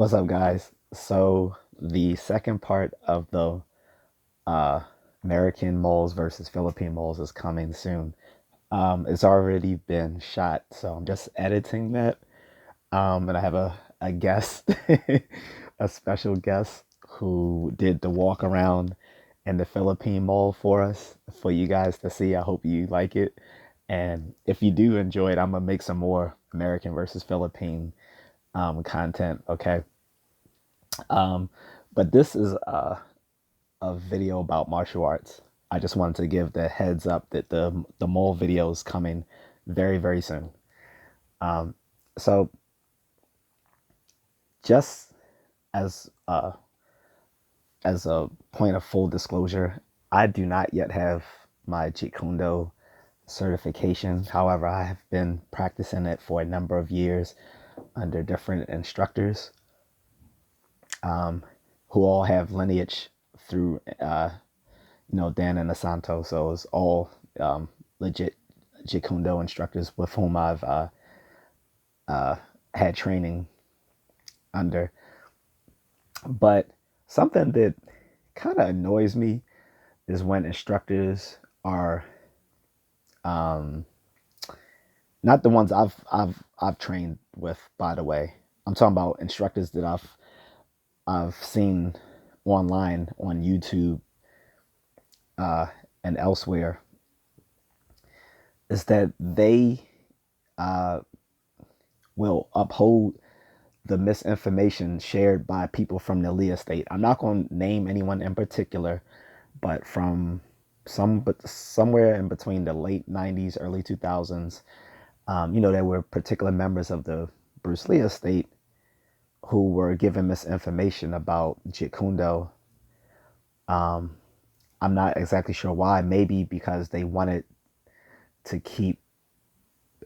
What's up, guys? So the second part of the uh, American moles versus Philippine moles is coming soon. It's already been shot, so I'm just editing that. And I have a guest, a special guest who did the walk around in the Philippine mole for us, for you guys to see. I hope you like it. And if you do enjoy it, I'm gonna make some more American versus Philippine content. Okay. Um, but this is a video about martial arts. I just wanted to give the heads up that the mole video is coming very soon. So just as as a point of full disclosure, I do not yet have my Jeet Kune Do certification. However, I have been practicing it for a number of years under different instructors who all have lineage through Dan and Asanto. So it's all legit Jeet Kune Do instructors with whom I've had training under. But something that kind of annoys me is when instructors are not the ones I've trained with. By the way, I'm talking about instructors that I've seen online on YouTube and elsewhere. Is that they will uphold the misinformation shared by people from the Lee estate. I'm not going to name anyone in particular, but from but somewhere in between the late 90s, early 2000s, there were particular members of the Bruce Lee estate who were given misinformation about Jeet Kune Do. I'm not exactly sure why. Maybe because they wanted to keep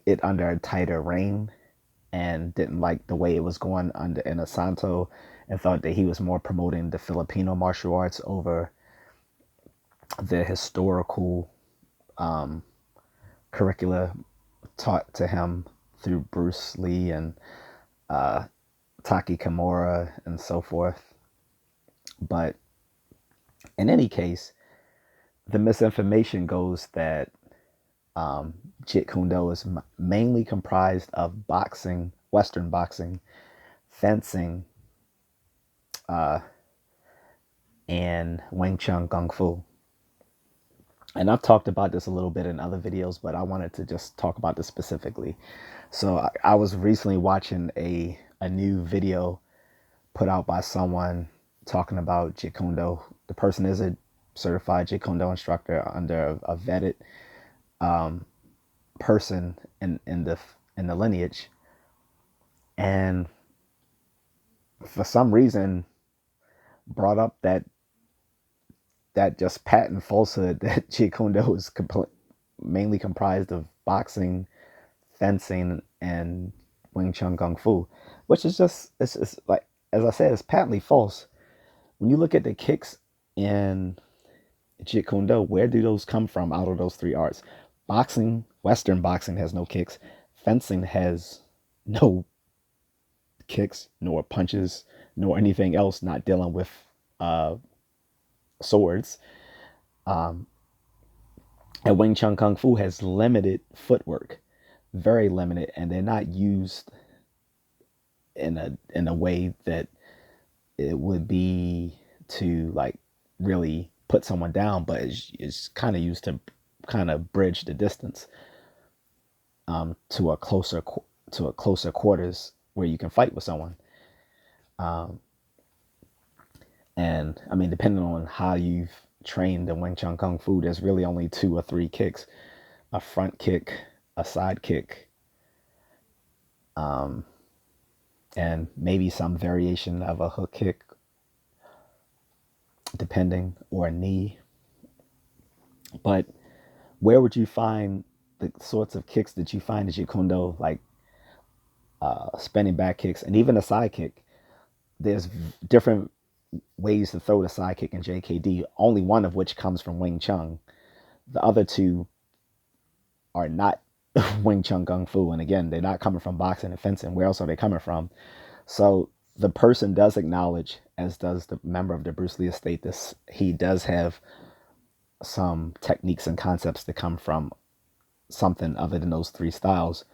it under a tighter rein and didn't like the way it was going under Inosanto and thought that he was more promoting the Filipino martial arts over the historical curricula taught to him through Bruce Lee and Taki Kimura and so forth. But in any case, the misinformation goes that Jeet Kune Do is mainly comprised of boxing, Western boxing, fencing, and Wing Chun Gung-Fu. And I've talked about this a little bit in other videos, but I wanted to just talk about this specifically. So I was recently watching a new video put out by someone talking about Jeet Kune Do. The person is a certified Jeet Kune Do instructor under a vetted person in the lineage, and for some reason brought up that just patent falsehood that Jeet Kune Do is mainly comprised of boxing, fencing, and Wing Chun Kung Fu, which is just it's like, as I said, it's patently false. When you look at the kicks in Jeet Kune Do, where do those come from out of those three arts? Boxing, Western boxing has no kicks. Fencing has no kicks, nor punches, nor anything else not dealing with swords. And Wing Chun Kung Fu has limited footwork, very limited, and they're not used in a way that it would be to like really put someone down, but it's kind of used to kind of bridge the distance to a closer quarters where you can fight with someone. And I mean, depending on how you've trained the Wing Chun Kung Fu, there's really only two or three kicks: a front kick, a side kick, and maybe some variation of a hook kick, depending, or a knee. But where would you find the sorts of kicks that you find in Jeet Kune Do, like spinning back kicks and even a side kick? There's different ways to throw the side kick in JKD, only one of which comes from Wing Chun. The other two are not Wing Chun Kung Fu. And again, they're not coming from boxing and fencing. Where else are they coming from? So the person does acknowledge, as does the member of the Bruce Lee estate, this he does have some techniques and concepts that come from something other than those three styles,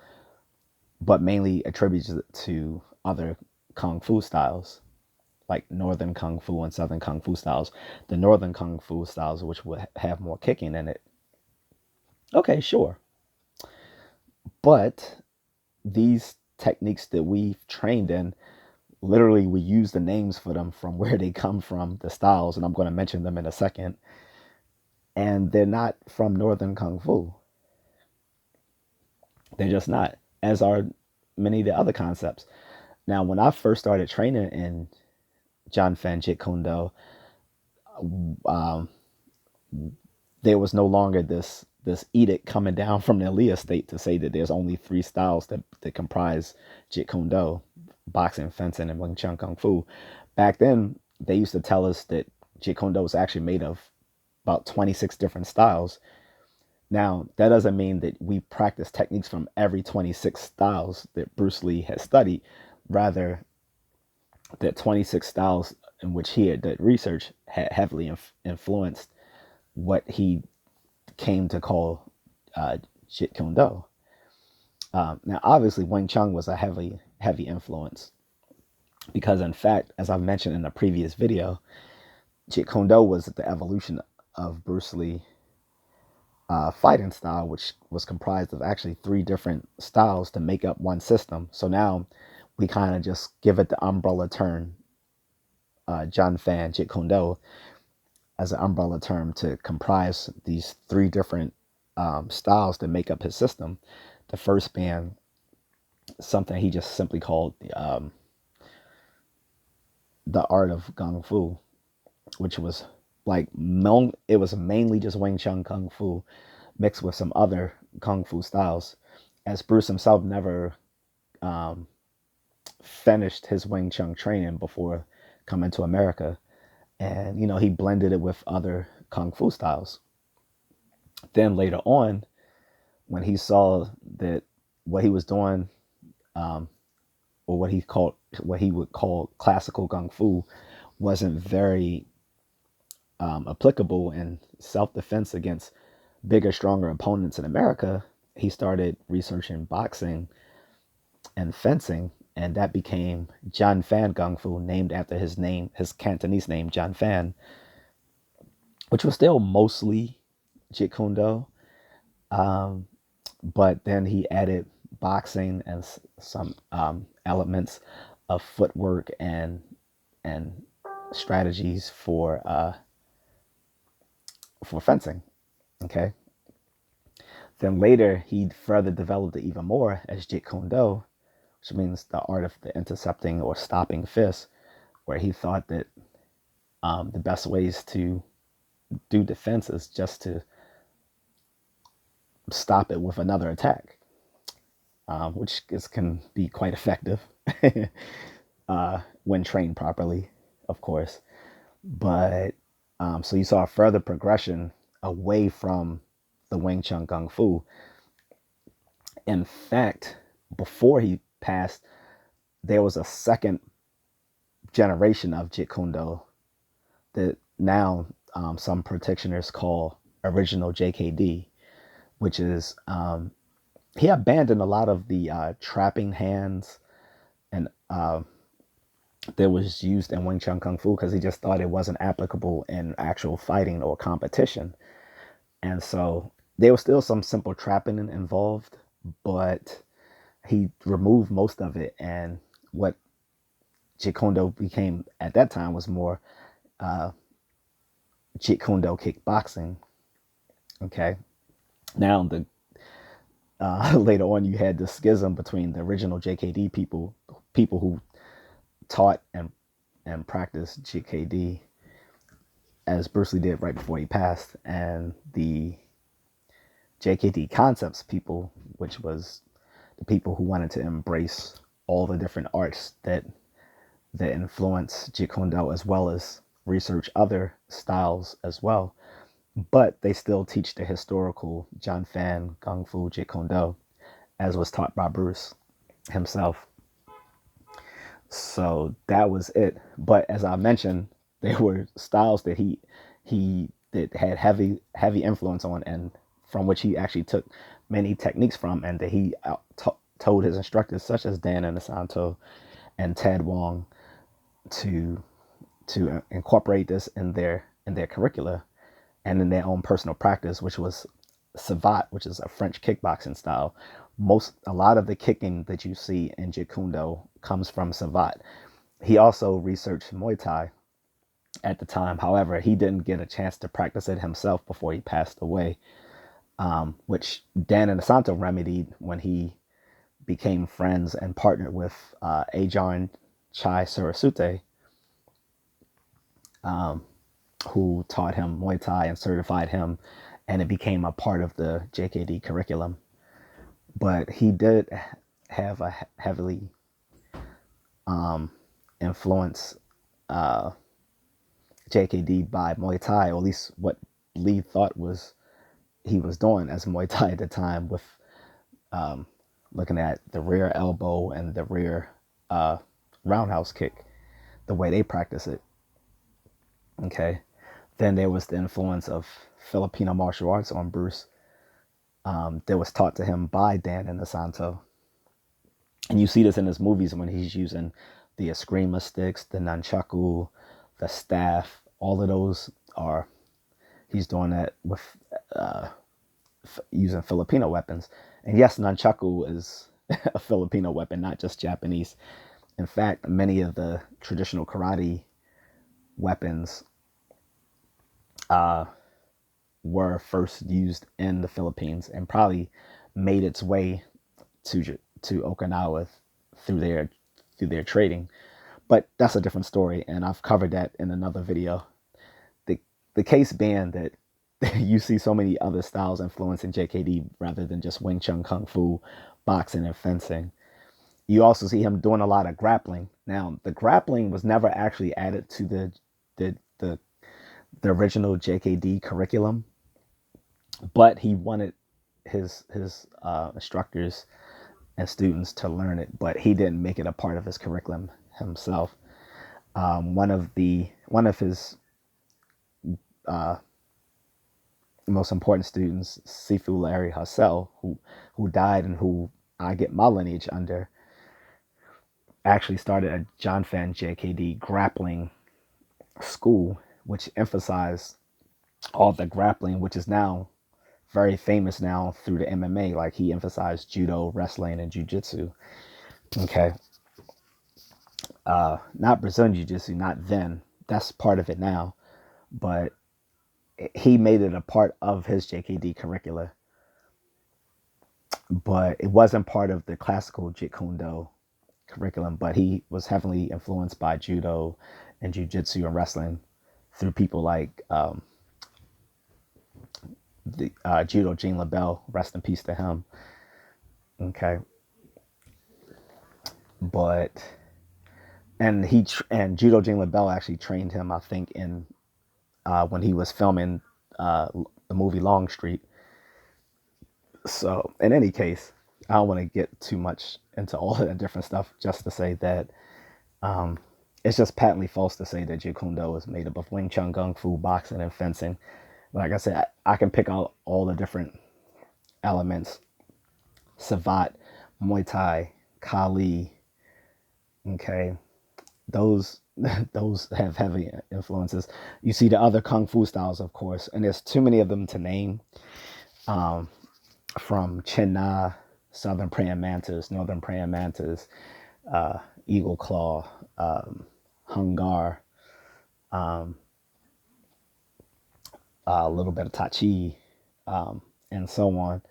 but mainly attributes it to other kung fu styles, like northern kung fu and southern kung fu styles. The northern kung fu styles, which would have more kicking in it. Okay, sure. But these techniques that we've trained in, literally we use the names for them from where they come from, the styles, and I'm going to mention them in a second. And they're not from northern kung fu. They're just not, as are many of the other concepts. Now, when I first started training in Jun Fan Jeet Kune Do, um, there was no longer this edict coming down from the Lee estate to say that there's only three styles that comprise Jeet Kune Do: boxing, fencing, and Wing Chun Gung-Fu. Back then, they used to tell us that Jeet Kune Do was actually made of about 26 different styles. Now, that doesn't mean that we practice techniques from every 26 styles that Bruce Lee has studied. Rather, that 26 styles in which he had done research had heavily influenced what he came to call Jeet Kune Do. Now, obviously, Wing Chun was a heavy influence because, in fact, as I mentioned in a previous video, Jeet Kune Do was the evolution of Bruce Lee fighting style, which was comprised of actually three different styles to make up one system. So now we kind of just give it the umbrella term, Jun Fan Jeet Kune Do, as an umbrella term to comprise these three different styles that make up his system. The first being something he just simply called the art of Kung Fu, which was it was mainly just Wing Chun Kung Fu mixed with some other Kung Fu styles, as Bruce himself never um, finished his Wing Chun training before coming to America. And, he blended it with other Kung Fu styles. Then later on, when he saw that what he was doing, um, or what he would call classical Kung Fu, wasn't very applicable in self-defense against bigger, stronger opponents in America, he started researching boxing and fencing, and that became Jun Fan Kung Fu, named after his Cantonese name, Jun Fan, which was still mostly Jeet Kune Do. Um, but then he added boxing and some elements of footwork and strategies for fencing. Okay. Then later he further developed it even more as Jeet Kune Do, which means the art of the intercepting or stopping fist, where he thought that the best ways to do defense is just to stop it with another attack, can be quite effective when trained properly, of course. But so you saw a further progression away from the Wing Chun Kung Fu. In fact, before he passed, there was a second generation of Jeet Kune Do that now some practitioners call original JKD, which is he abandoned a lot of the trapping hands and that was used in Wing Chun Kung Fu because he just thought it wasn't applicable in actual fighting or competition. And so there was still some simple trapping involved, but he removed most of it. And what Jeet Kune Do became at that time was more Jeet Kune Do kickboxing. Okay. Now the later on you had the schism between the original JKD people who taught and practiced JKD as Bruce Lee did right before he passed, and the JKD concepts people, which was the people who wanted to embrace all the different arts that influence Jeet Kune Do, as well as research other styles as well. But they still teach the historical Jun Fan Kung Fu Jeet Kune Do, as was taught by Bruce himself. So that was it. But as I mentioned, there were styles that he that had heavy influence on, and from which he actually took many techniques from, and that he told his instructors such as Dan Inosanto and Ted Wong to incorporate this in their curricula and in their own personal practice, which was Savate, which is a French kickboxing style. A lot of the kicking that you see in Jeet Kune Do comes from Savate. He also researched Muay Thai at the time. However, he didn't get a chance to practice it himself before he passed away, which Dan Inosanto remedied when he became friends and partnered with Ajahn Chai Surasute, who taught him Muay Thai and certified him, and it became a part of the JKD curriculum. But he did have a heavily influence JKD by Muay Thai, or at least what Lee thought was he was doing as Muay Thai at the time, with looking at the rear elbow and the rear roundhouse kick, the way they practice it. Okay. Then there was the influence of Filipino martial arts on Bruce, that was taught to him by Dan Inosanto. And you see this in his movies when he's using the eskrima sticks, the nunchaku, the staff. All of those are, he's doing that with using Filipino weapons. And yes, nunchaku is a Filipino weapon, not just Japanese. In fact, many of the traditional karate weapons were first used in the Philippines and probably made its way to Okinawa through their trading. But that's a different story, and I've covered that in another video. The the case being that you see so many other styles influencing JKD rather than just Wing Chun Kung-Fu, boxing, and fencing. You also see him doing a lot of grappling. Now, the grappling was never actually added to the the, the original JKD curriculum, but he wanted his instructors and students to learn it, but he didn't make it a part of his curriculum himself. One of his most important students, Sifu Larry Hassel, who died and who I get my lineage under, actually started a Jun Fan JKD grappling school, which emphasized all the grappling, which is now very famous now through the MMA. Like, he emphasized judo, wrestling, and jujitsu. Okay. Not Brazilian jiu-jitsu, not then. That's part of it now. But he made it a part of his JKD curricula. But it wasn't part of the classical Jeet Kune Do curriculum. But he was heavily influenced by judo and jiu-jitsu and wrestling through people like the judo Jean LaBelle. Rest in peace to him. Okay. But and judo Jean LaBelle actually trained him, I think, in when he was filming the movie Longstreet. So, in any case, I don't want to get too much into all of that different stuff. Just to say that it's just patently false to say that Jeet Kune Do is made up of Wing Chun Gung-Fu, boxing, and fencing. Like I said, I can pick out all the different elements: Savate, Muay Thai, Kali. Okay, those those have heavy influences. You see the other kung fu styles, of course, and there's too many of them to name. From Chin Na, Southern Praying Mantis, Northern Praying Mantis, Eagle Claw, Hungar, a little bit of Tai Chi, and so on.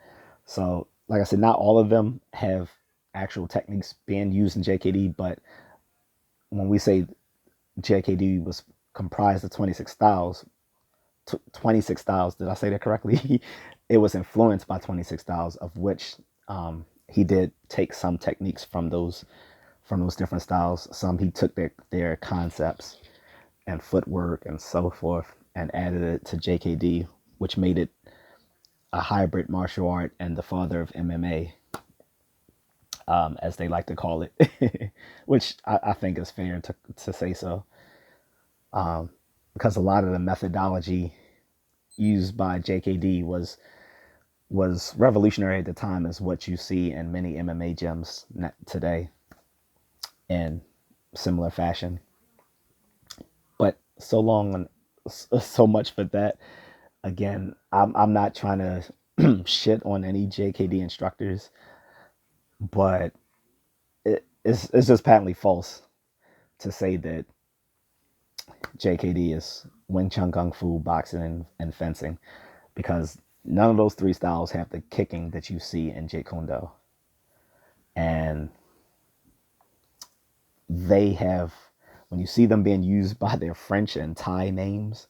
So, like I said, not all of them have actual techniques being used in JKD, but when we say JKD was comprised of 26 styles, 26 styles, did I say that correctly? It was influenced by 26 styles, of which he did take some techniques from those different styles. Some he took their concepts and footwork and so forth and added it to JKD, which made it a hybrid martial art and the father of MMA. as they like to call it, which I think is fair to say so, because a lot of the methodology used by JKD was revolutionary at the time, is what you see in many MMA gyms today in similar fashion. But so long on so much for that. Again, I'm not trying to shit on any JKD instructors, but it's just patently false to say that JKD is Wing Chun Gung-Fu, boxing, and fencing, because none of those three styles have the kicking that you see in Jeet Kune Do. And they have, when you see them being used by their French and Thai names,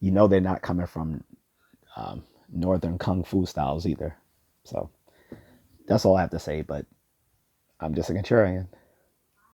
you know they're not coming from Northern Kung Fu styles either. So that's all I have to say, but I'm just a contrarian.